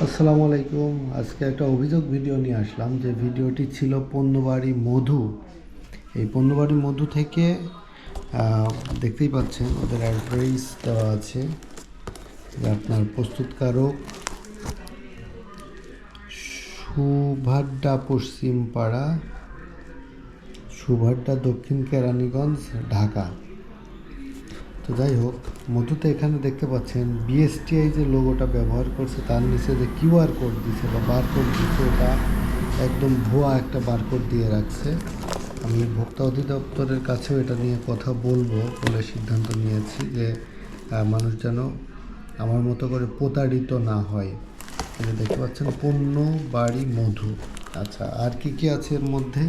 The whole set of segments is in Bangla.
আসসালামু আলাইকুম। আজকে একটা অভিযোগ ভিডিও নিয়ে আসলাম, যে ভিডিওটি ছিল পণ্যবাড়ি মধু। এই পণ্যবাড়ি মধু থেকে দেখতেই পাচ্ছেন ওদের অ্যাড্রেস দেওয়া আছে, যে আপনার প্রস্তুতকারক সুভাড্ডা পশ্চিম পাড়া, সুভাড্ডা দক্ষিণ কেরানীগঞ্জ, ঢাকা। তো যাই হোক, মধুতে এখানে দেখতে পাচ্ছেন বিএসটিআই যে লোগোটা ব্যবহার করছে, তার নিচে যে কিউআর কোড দিছে বা বারকোড দিছে, এটা একদম ভুয়া একটা বারকোড দিয়ে রাখছে। আমি ভোক্তা অধিদপ্তরের কাছেও এটা নিয়ে কথা বলবো বলে সিদ্ধান্ত নিয়েছি, যে মানুষ যেন আমার মতো করে প্রতারিত না হয়। এটা দেখতে পাচ্ছেন পণ্যবাড়ি মধু। আচ্ছা, আর কি কি আছে এর মধ্যে?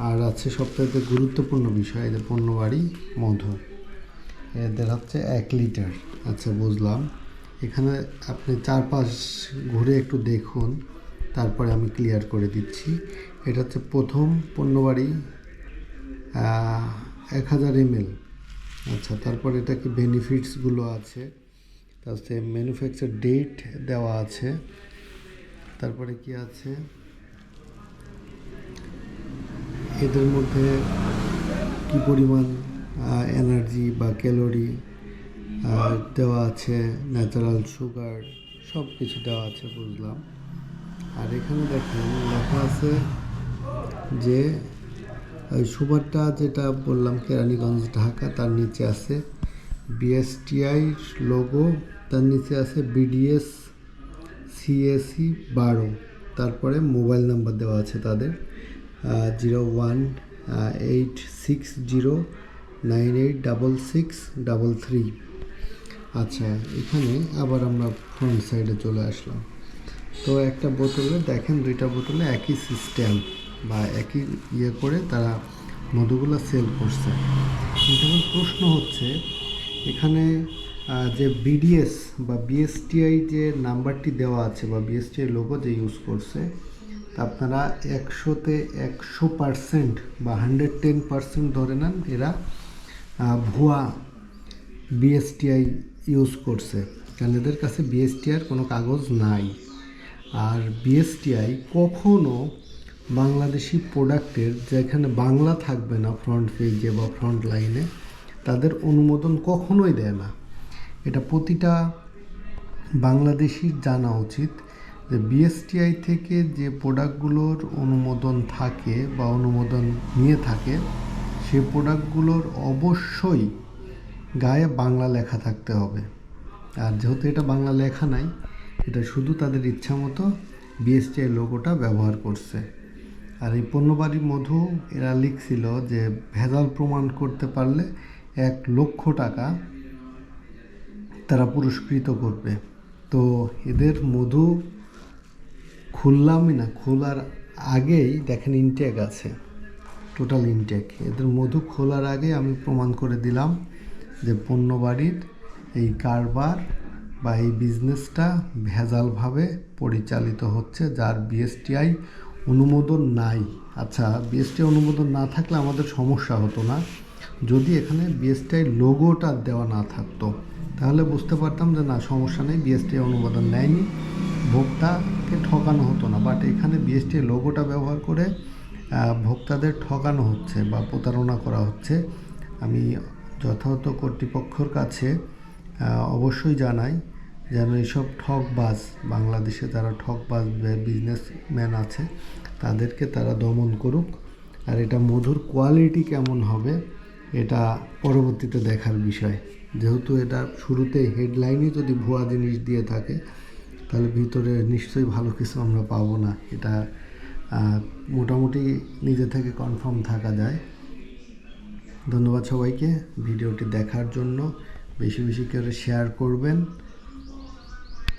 আর আছে সবথেকে গুরুত্বপূর্ণ বিষয়, যে পণ্যবাড়ি মধু এদের হচ্ছে 1 লিটার। আচ্ছা, বুঝলাম। এখানে আপনি চারপাশ ঘুরে একটু দেখুন, তারপরে আমি ক্লিয়ার করে দিচ্ছি। এটা হচ্ছে প্রথম পণ্যবাড়ি 1000 ml। আচ্ছা, তারপরে এটা কি বেনিফিটসগুলো আছে, তারপরে ম্যানুফ্যাকচার ডেট দেওয়া আছে। তারপরে কি আছে, এদের মধ্যে কি পরিমাণ এনার্জি বা ক্যালোরি দেওয়া আছে, ন্যাচারাল সুগার, সব কিছু দেওয়া আছে, বুঝলাম। আর এখানে দেখেন লেখা আছে যে ওই সুগারটা যেটা বললাম কেরানীগঞ্জ, ঢাকা, তার নিচে আছে বিএসটিআই লোগো, তার নিচে আছে বিডিএস সিএসি 12। তারপরে মোবাইল নাম্বার দেওয়া আছে তাদের 0186098663। আচ্ছা, এখানে আবার আমরা ফ্রন্ট সাইডে চলে আসলাম। তো একটা বোতলে দেখেন, দুইটা বোতলে একই সিস্টেম বা একই করে তারা মধুগুলো সেল করছে। কিন্তু এখন প্রশ্ন হচ্ছে, এখানে যে বিডিএস বা বিএসটিআই যে নাম্বারটি দেওয়া আছে বা বিএসটিআই লোগো যে ইউজ করছে, তা আপনারা 100-তে 100% বা 110% ধরে নেন এরা ভুয়া বিএসটিআই ইউজ করছে, কারণ এদের কাছে বিএসটিআইয়ের কোনো কাগজ নাই। আর বিএসটিআই কখনো বাংলাদেশি প্রোডাক্টের যেখানে বাংলা থাকবে না ফ্রন্ট পেজে বা ফ্রন্ট লাইনে, তাদের অনুমোদন কখনোই দেয় না। এটা প্রতিটা বাংলাদেশির জানা উচিত, যে বিএসটিআই থেকে যে প্রোডাক্টগুলোর অনুমোদন থাকে বা অনুমোদন নিয়ে থাকে, সেই প্রোডাক্টগুলোর অবশ্যই গায়ে বাংলা লেখা থাকতে হবে। আর যেহেতু এটা বাংলা লেখা নাই, এটা শুধু তাদের ইচ্ছা মতো বিএসটিআই লোগোটা ব্যবহার করছে। আর এই পণ্যবাড়ি মধু এরা লিখছিল যে ভেজাল প্রমাণ করতে পারলে 1 লক্ষ টাকা তারা পুরস্কৃত করবে। তো এদের মধু খুললামই না, খোলার আগেই দেখেন ইনটেক আছে, টোটাল ইনটেক। এদের মধু খোলার আগে আমি প্রমাণ করে দিলাম যে পণ্যবাড়ির এই কারবার বা এই বিজনেসটা ভেজালভাবে পরিচালিত হচ্ছে, যার বিএসটিআই অনুমোদন নাই। আচ্ছা, বিএসটিআই অনুমোদন না থাকলে আমাদের সমস্যা হতো না, যদি এখানে বিএসটিআই লোগোটা দেওয়া না থাকতো, তাহলে বুঝতে পারতাম যে না, সমস্যা নেই, বিএসটিআই অনুমোদন নেয়নি, ভোক্তাকে ঠকানো হতো না। বাট এখানে বিএসটিআই লোগোটা ব্যবহার করে ভোক্তাদের ঠকানো হচ্ছে বা প্রতারণা করা হচ্ছে। আমি যথাযথ কর্তৃপক্ষের কাছে অবশ্যই জানাই, যেন এইসব ঠকবাজ, বাংলাদেশে যারা ঠকবাজ বিজনেসম্যান আছে, তাদেরকে তারা দমন করুক। আর এটা মধুর কোয়ালিটি কেমন হবে, এটা পরবর্তীতে দেখার বিষয়। যেহেতু এটা শুরুতে হেডলাইনই যদি ভুয়া জিনিস দিয়ে থাকে, তাহলে ভিতরে নিশ্চয়ই ভালো কিছু আমরা পাবো না। এটা মোটামুটি নিজে থেকে কনফার্ম থাকা যায়। ধন্যবাদ সবাইকে ভিডিওটি দেখার জন্য। বেশি বেশি করে শেয়ার করবেন।